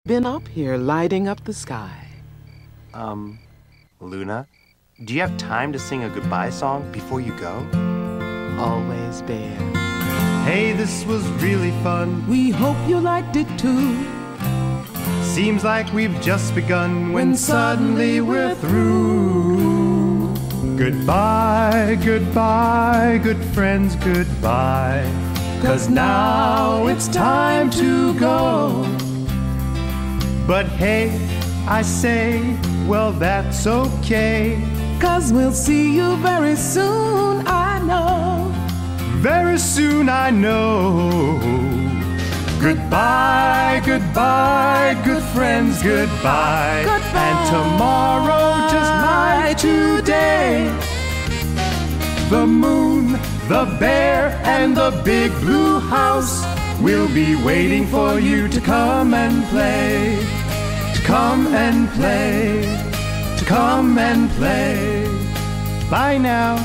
been up here lighting up the sky. Luna, do you have time to sing a goodbye song before you go? Always, Bear. Hey, this was really fun. We hope you liked it too. Seems like we've just begun when suddenly we're through. Goodbye, goodbye, good friends, goodbye. 'Cause now it's time to go. But hey, I say, well, that's okay. 'Cause we'll see you very soon, I know. Very soon, I know. Goodbye, goodbye, good friends, goodbye. Goodbye. And tomorrow, just like today, the moon, the bear, and the big blue house will be waiting for you to come and play. To come and play. To come and play. Bye now.